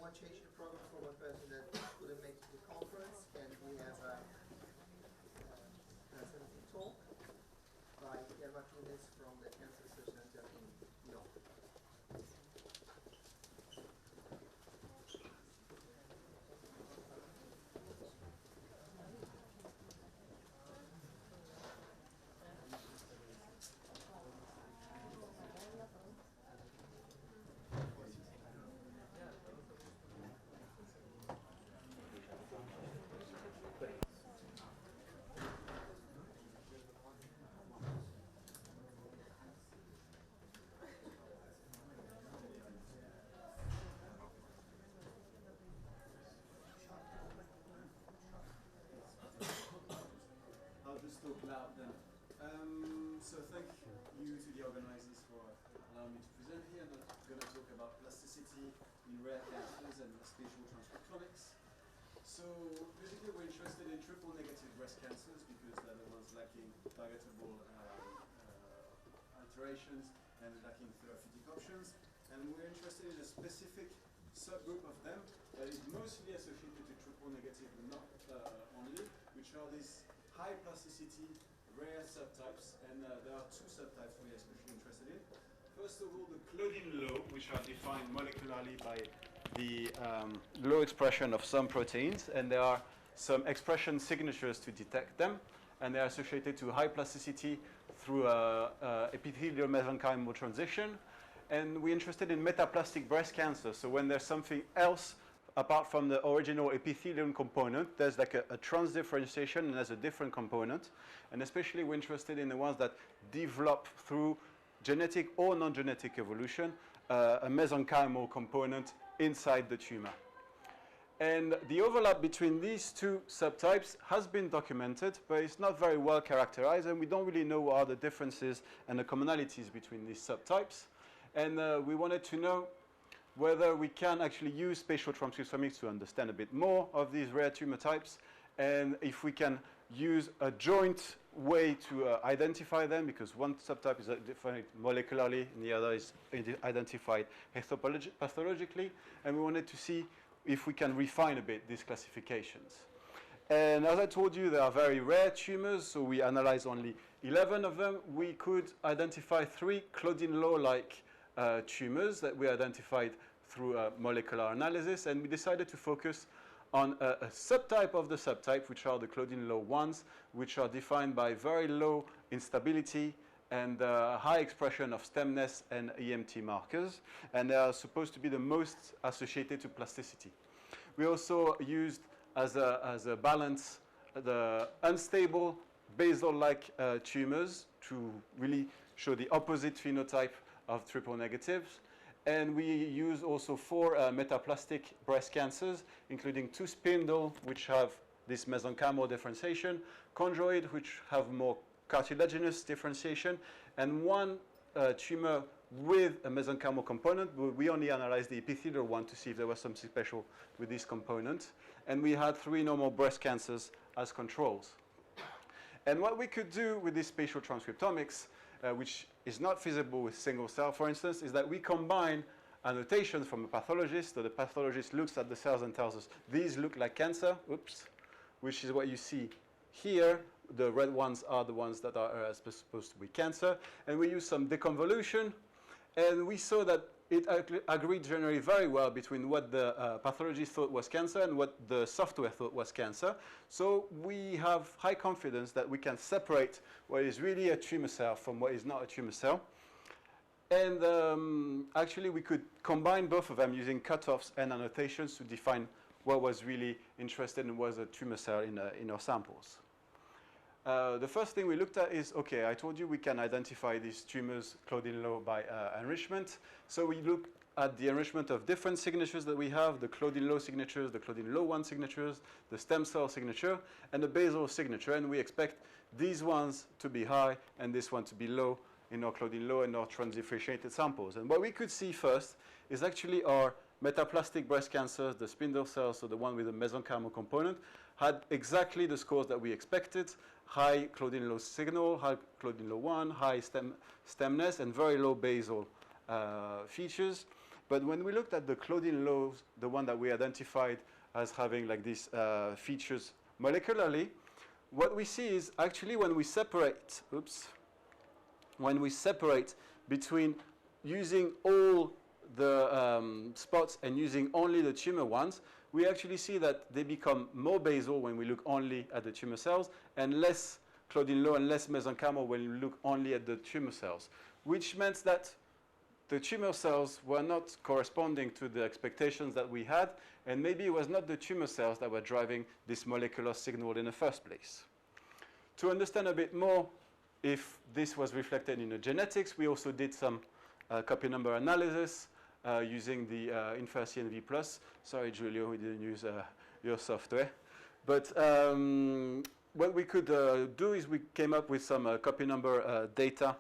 quantitation program for one person that couldn't make it to the conference, and we have a presenting talk by Pierre Martinez from the Cancer Research Center in Lyon. I'll just talk loud then. So thank you to the organizers for allowing me to present here. I'm going to talk about plasticity in rare cancers and spatial transcriptomics. So basically we're interested in triple negative breast cancers because they're the ones lacking targetable alterations and lacking therapeutic options. And we're interested in a specific subgroup of them that is mostly associated to triple negative, but not only, which are these high plasticity rare subtypes. And there are two subtypes we're especially interested in. First of all, the Claudin low, which are defined molecularly by the low expression of some proteins, and there are some expression signatures to detect them, and they are associated to high plasticity through epithelial mesenchymal transition. And we're interested in metaplastic breast cancer, so when there's something else apart from the original epithelium component, there's like a transdifferentiation and there's a different component, and especially we're interested in the ones that develop through genetic or non-genetic evolution, a mesenchymal component inside the tumor. And the overlap between these two subtypes has been documented, but it's not very well characterized, and we don't really know what are the differences and the commonalities between these subtypes. And we wanted to know whether we can actually use spatial transcriptomics to understand a bit more of these rare tumor types, and if we can use a joint way to identify them, because one subtype is defined molecularly and the other is identified histopathologically, and we wanted to see if we can refine a bit these classifications. And as I told you, they are very rare tumors, so we analyzed only 11 of them. We could identify 3 Claudin low-like tumors that we identified through molecular analysis, and we decided to focus on a subtype of the subtype, which are the Claudin low ones, which are defined by very low instability and high expression of stemness and EMT markers, and they are supposed to be the most associated to plasticity. We also used as a balance the unstable basal-like tumors to really show the opposite phenotype of triple negatives. And we use also 4 metaplastic breast cancers, including 2 spindle, which have this mesenchymal differentiation, chondroid, which have more cartilaginous differentiation, and 1 tumor with a mesenchymal component. We only analyzed the epithelial one to see if there was something special with this component. And we had 3 normal breast cancers as controls. And what we could do with this spatial transcriptomics, which is not feasible with single cell, for instance, is that we combine annotations from a pathologist. So the pathologist looks at the cells and tells us, these look like cancer, oops, which is what you see here. The red ones are the ones that are supposed to be cancer. And we use some deconvolution, and we saw that it agreed generally very well between what the pathologist thought was cancer and what the software thought was cancer. So we have high confidence that we can separate what is really a tumor cell from what is not a tumor cell. And actually we could combine both of them using cutoffs and annotations to define what was really interested in was a tumor cell in our samples. The first thing we looked at is, okay, I told you we can identify these tumors Claudin low by enrichment. So we looked at the enrichment of different signatures that we have, the Claudin low signatures, the Claudin low 1 signatures, the stem cell signature, and the basal signature. And we expect these ones to be high and this one to be low in our Claudin low and our transdifferentiated samples. And what we could see first is actually our metaplastic breast cancers, the spindle cells, so the one with the mesenchymal component, had exactly the scores that we expected. High Claudin low signal, high Claudin low 1, high stemness, and very low basal features. But when we looked at the Claudine laws, the one that we identified as having like these features molecularly, what we see is actually when we separate, between using all the spots and using only the tumor ones, we actually see that they become more basal when we look only at the tumor cells and less Claudine law and less mesenchymal when we look only at the tumor cells, which meant that the tumor cells were not corresponding to the expectations that we had, and maybe it was not the tumor cells that were driving this molecular signal in the first place. To understand a bit more if this was reflected in the genetics, we also did some copy number analysis using the InfraCNV+. Sorry, Giulio, we didn't use your software. But what we could do is we came up with some copy number data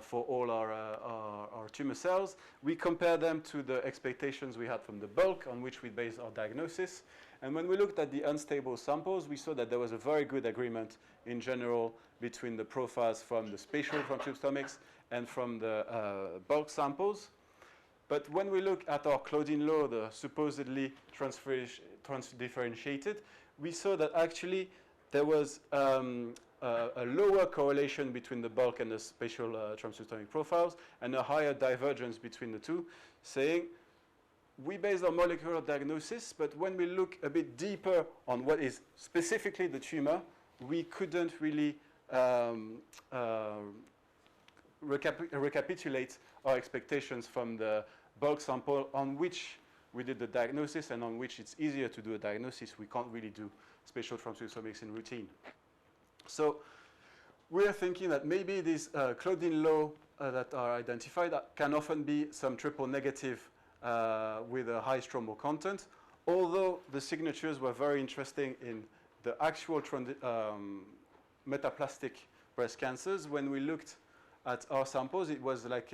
for all our tumor cells. We compare them to the expectations we had from the bulk on which we based our diagnosis. And when we looked at the unstable samples, we saw that there was a very good agreement in general between the profiles from the spatial transcriptomics and from the bulk samples. But when we look at our Claudine law, the supposedly transdifferentiated, we saw that actually there was a lower correlation between the bulk and the spatial transcriptomic profiles and a higher divergence between the two, saying we based our molecular diagnosis, but when we look a bit deeper on what is specifically the tumor, we couldn't really recapitulate our expectations from the bulk sample on which we did the diagnosis and on which it's easier to do a diagnosis. We can't really do spatial transcriptomics in routine. So we're thinking that maybe these Claudine law that are identified can often be some triple negative with a high stromal content, although the signatures were very interesting in the actual metaplastic breast cancers. When we looked at our samples, it was like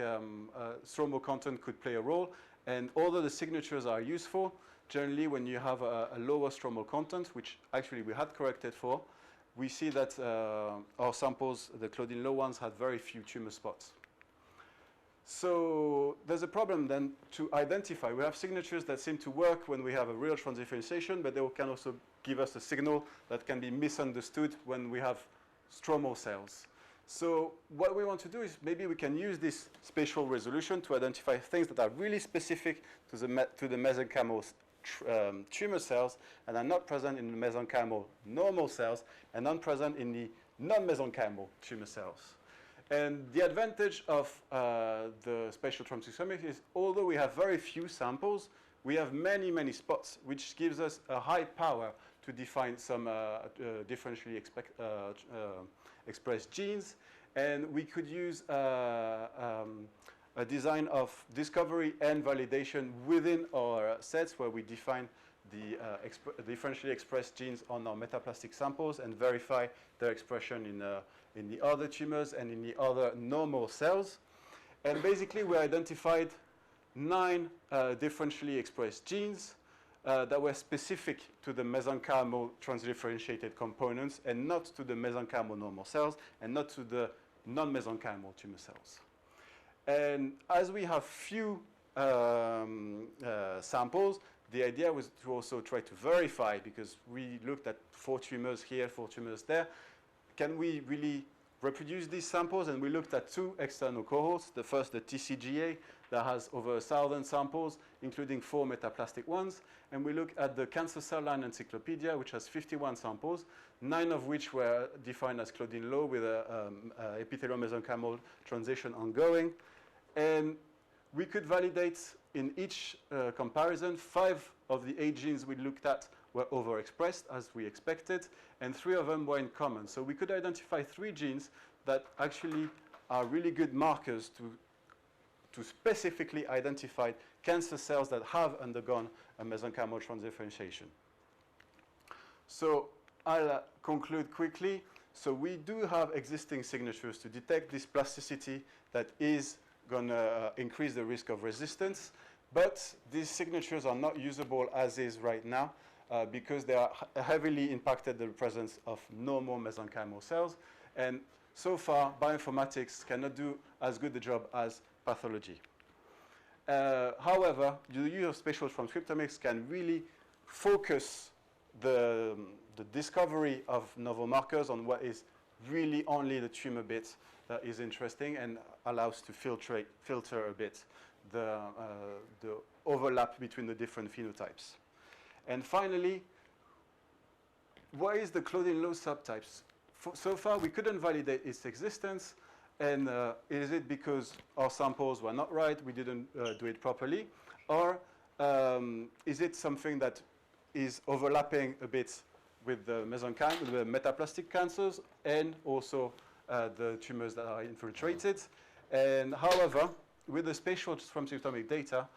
stromal content could play a role, and although the signatures are useful, generally when you have a lower stromal content, which actually we had corrected for, we see that our samples, the Claudine law ones, had very few tumor spots. So there's a problem then to identify. We have signatures that seem to work when we have a real transdifferentiation, but they can also give us a signal that can be misunderstood when we have stromal cells. So what we want to do is maybe we can use this spatial resolution to identify things that are really specific to the mesenchymal tumor cells and are not present in the mesenchymal normal cells and not present in the non-mesenchymal tumor cells. And the advantage of the spatial transcriptomics is, although we have very few samples, we have many, many spots, which gives us a high power to define some differentially expressed genes. And we could use a design of discovery and validation within our sets where we define the differentially expressed genes on our metaplastic samples and verify their expression in the other tumors and in the other normal cells. And basically, we identified 9 differentially expressed genes that were specific to the mesenchymal transdifferentiated components and not to the mesenchymal normal cells and not to the non-mesenchymal tumor cells. And as we have few samples, the idea was to also try to verify, because we looked at 4 tumors here, 4 tumors there. Can we really reproduce these samples? And we looked at 2 external cohorts. The first, the TCGA, that has over 1,000 samples, including 4 metaplastic ones. And we looked at the Cancer Cell Line Encyclopedia, which has 51 samples, 9 of which were defined as Claudine law with an epithelial-mesenchymal transition ongoing. And we could validate in each comparison 5 of the 8 genes we looked at were overexpressed as we expected, and 3 of them were in common. So we could identify 3 genes that actually are really good markers to specifically identify cancer cells that have undergone a mesenchymal transdifferentiation. So I'll conclude quickly. So we do have existing signatures to detect this plasticity that is going to increase the risk of resistance, but these signatures are not usable as is right now because they are heavily impacted the presence of normal mesenchymal cells, and so far bioinformatics cannot do as good a job as pathology. However, the use of spatial transcriptomics can really focus the discovery of novel markers on what is really only the tumor bit that is interesting and allows to filter a bit the overlap between the different phenotypes. And finally, what is the Claudine law subtypes? So far, we couldn't validate its existence. And is it because our samples were not right, we didn't do it properly? Or is it something that is overlapping a bit with the mesenchyme, with the metaplastic cancers, and also the tumors that are infiltrated? And however, with the spatial transcriptomic data,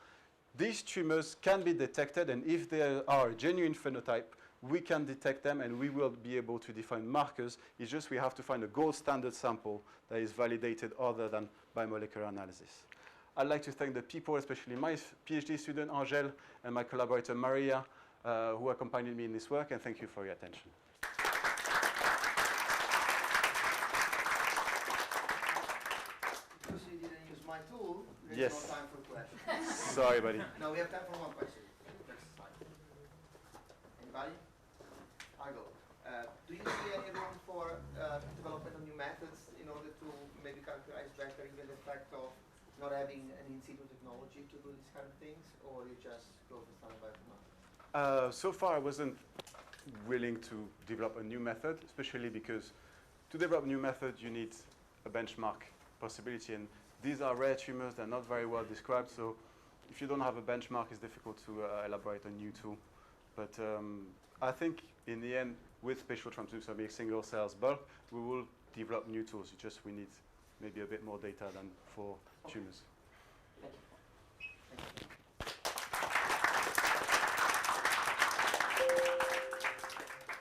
these tumors can be detected, and if they are a genuine phenotype, we can detect them and we will be able to define markers. It's just we have to find a gold standard sample that is validated other than by molecular analysis. I'd like to thank the people, especially my PhD student, Angel, and my collaborator, Maria, who accompanied me in this work, and thank you for your attention. Because you didn't use my tool, there's Yes. no time for questions. Sorry, buddy. No, we have time for one question. That's fine. Anybody? I go. Do you see any room for development of new methods in order to maybe characterize better even the fact of not having an in situ technology to do these kind of things, or you just go for standard bioinformatics? So far, I wasn't willing to develop a new method, especially because to develop a new method, you need a benchmark possibility. And these are rare tumors, they're not very well described. So if you don't have a benchmark, it's difficult to elaborate a new tool. But I think in the end, with spatial transcriptomics, single cells bulk, we will develop new tools. It's just we need maybe a bit more data than for tumors.